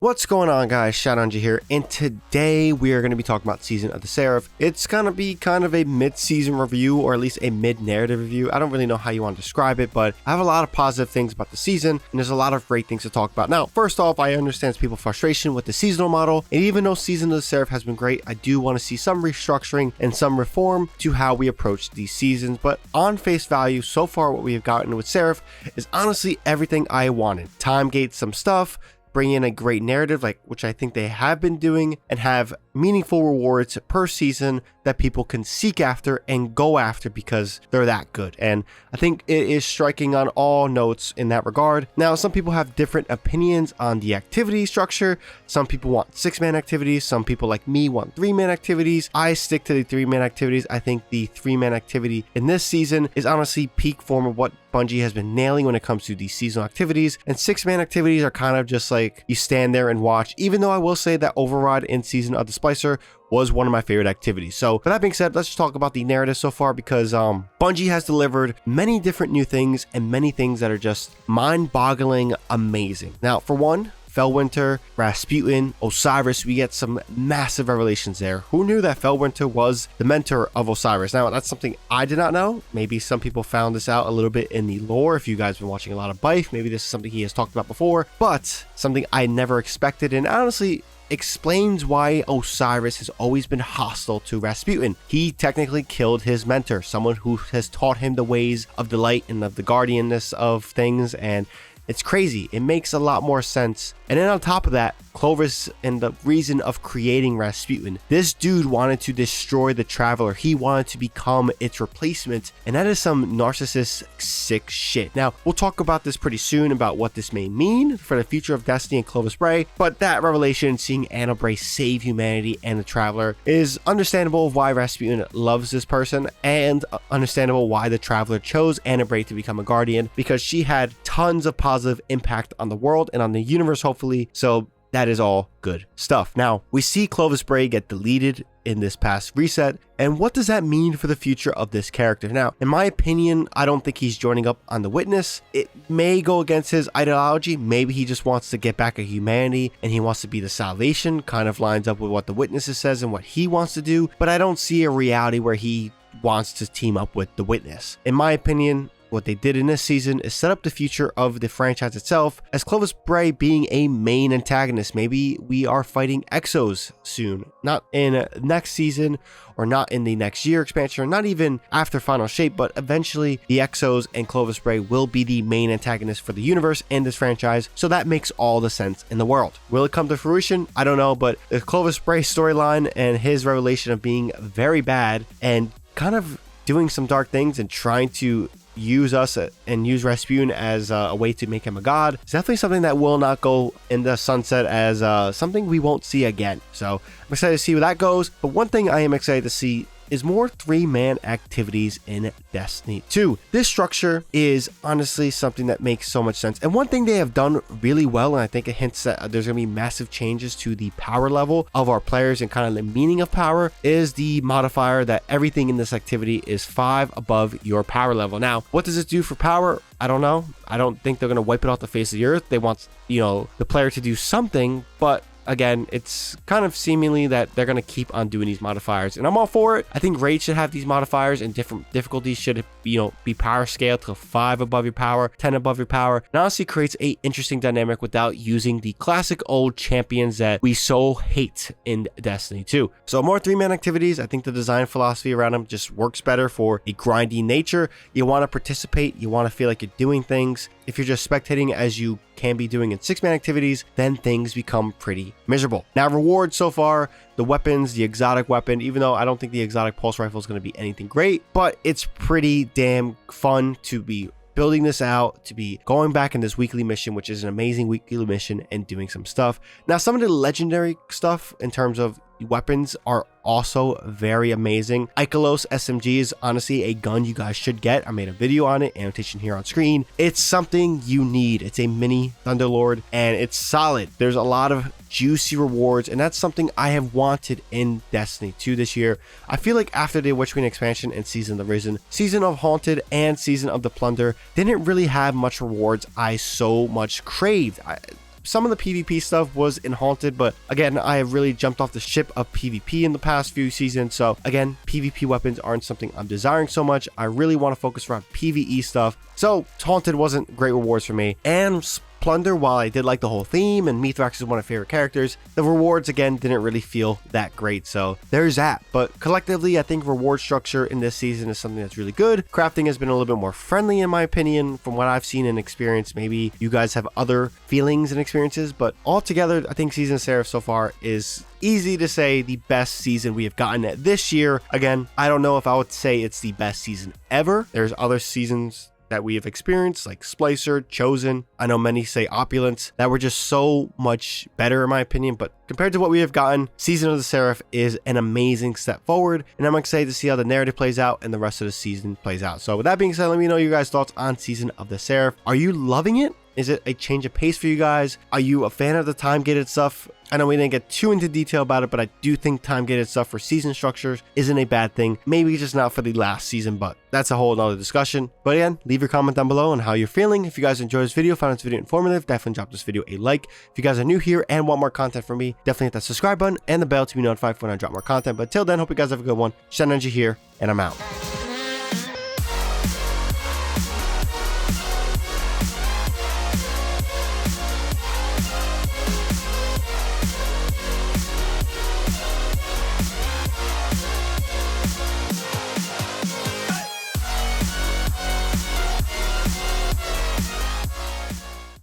What's going on, guys? Shadowhunter here, and today we are going to be talking about Season of the Seraph. It's going to be kind of a mid-season review, or at least a mid-narrative review. I don't really know how you want to describe it, but I have a lot of positive things about the season, and there's a lot of great things to talk about. Now, first off, I understand people's frustration with the seasonal model, and even though Season of the Seraph has been great, I do want to see some restructuring and some reform to how we approach these seasons. But on face value, so far what we have gotten with Seraph is honestly everything I wanted. Time gates some stuff, bring in a great narrative, which I think they have been doing, and have meaningful rewards per season that people can seek after and go after because they're that good. And I think it is striking on all notes in that regard. Now, some people have different opinions on the activity structure. Some people want 6-man activities. Some people like me want 3-man activities. I stick to the 3-man activities. I think the 3-man activity in this season is honestly peak form of what Bungie has been nailing when it comes to these seasonal activities, and 6-man activities are kind of just like you stand there and watch, even though I will say that Override in Season of the Splicer was one of my favorite activities. So with that being said, let's just talk about the narrative so far, because Bungie has delivered many different new things and many things that are just mind-boggling amazing. Now, for one, Felwinter, Rasputin, Osiris, we get some massive revelations there. Who knew that Felwinter was the mentor of Osiris? Now, that's something I did not know. Maybe some people found this out a little bit in the lore. If you guys have been watching a lot of Bife, maybe this is something he has talked about before, but something I never expected, and honestly explains why Osiris has always been hostile to Rasputin. He technically killed his mentor, someone who has taught him the ways of the light and of the guardianness of things, and it's crazy. It makes a lot more sense. And then on top of that, Clovis and the reason of creating Rasputin. This dude wanted to destroy the Traveler. He wanted to become its replacement. And that is some narcissist sick shit. Now, we'll talk about this pretty soon about what this may mean for the future of Destiny and Clovis Bray. But that revelation, seeing Anna Bray save humanity and the Traveler, is understandable of why Rasputin loves this person, and understandable why the Traveler chose Anna Bray to become a guardian, because she had tons of positive impact on the world and on the universe, hopefully. So that is all good stuff. Now, we see Clovis Bray get deleted in this past reset, and what does that mean for the future of this character? Now, in my opinion, I don't think he's joining up on the Witness. It may go against his ideology. Maybe he just wants to get back at humanity and he wants to be the salvation, kind of lines up with what the Witnesses says and what he wants to do, but I don't see a reality where he wants to team up with the Witness. In my opinion, what they did in this season is set up the future of the franchise itself, as Clovis Bray being a main antagonist. Maybe we are fighting Exos soon, not in next season or not in the next year expansion, or not even after Final Shape, but eventually the Exos and Clovis Bray will be the main antagonist for the universe and this franchise, so that makes all the sense in the world. Will it come to fruition? I don't know, but the Clovis Bray storyline and his revelation of being very bad and kind of doing some dark things and trying to use us and use Rasputin as a way to make him a god, it's definitely something that will not go in the sunset as something we won't see again. So I'm excited to see where that goes. But one thing I am excited to see is more 3-man activities in Destiny 2. This structure is honestly something that makes so much sense. And one thing they have done really well, and I think it hints that there's going to be massive changes to the power level of our players and kind of the meaning of power, is the modifier that everything in this activity is 5 above your power level. Now, what does it do for power? I don't know. I don't think they're going to wipe it off the face of the earth. They want, the player to do something, but again, it's kind of seemingly that they're going to keep on doing these modifiers, and I'm all for it. I think raids should have these modifiers, and different difficulties should, be power scaled to 5 above your power, 10 above your power. It honestly creates a interesting dynamic without using the classic old champions that we so hate in Destiny 2. So more 3-man activities. I think the design philosophy around them just works better for a grindy nature. You want to participate. You want to feel like you're doing things. If you're just spectating as you can be doing in 6-man activities, then things become pretty miserable. Now, rewards so far, the weapons, the exotic weapon, even though I don't think the exotic pulse rifle is going to be anything great, but it's pretty damn fun to be building this out, to be going back in this weekly mission, which is an amazing weekly mission, and doing some stuff. Now, some of the legendary stuff in terms of weapons are also very amazing. Ikelos SMG is honestly a gun you guys should get. I made a video on it, annotation here on screen. It's something you need. It's a mini Thunderlord and it's solid. There's a lot of juicy rewards, and that's something I have wanted in Destiny 2 this year. I feel like after the Witch Queen expansion and Season of the Risen, Season of Haunted, and Season of the Plunder didn't really have much rewards I so much craved. some of the PvP stuff was in Haunted, but again, I have really jumped off the ship of PvP in the past few seasons. So again, PvP weapons aren't something I'm desiring so much. I really want to focus around PvE stuff. So Haunted wasn't great rewards for me. And Plunder, while I did like the whole theme and Mithrax is one of my favorite characters, the rewards again didn't really feel that great. So there's that. But collectively, I think reward structure in this season is something that's really good. Crafting has been a little bit more friendly in my opinion from what I've seen and experienced. Maybe you guys have other feelings and experiences, but altogether, I think Season of Seraph so far is easy to say the best season we have gotten this year. Again, I don't know if I would say it's the best season ever. There's other seasons that we have experienced like Splicer, Chosen, I know many say Opulence, that were just so much better in my opinion, but compared to what we have gotten, Season of the Seraph is an amazing step forward, and I'm excited to see how the narrative plays out and the rest of the season plays out. So with that being said, let me know your guys' thoughts on Season of the Seraph. Are you loving it? Is it a change of pace for you guys? Are you a fan of the time-gated stuff? I know we didn't get too into detail about it, but I do think time-gated stuff for season structures isn't a bad thing. Maybe just not for the last season, but that's a whole nother discussion. But again, leave your comment down below on how you're feeling. If you guys enjoyed this video, found this video informative, definitely drop this video a like. If you guys are new here and want more content from me, definitely hit that subscribe button and the bell to be notified when I drop more content. But till then, hope you guys have a good one. Shen Energy here, and I'm out.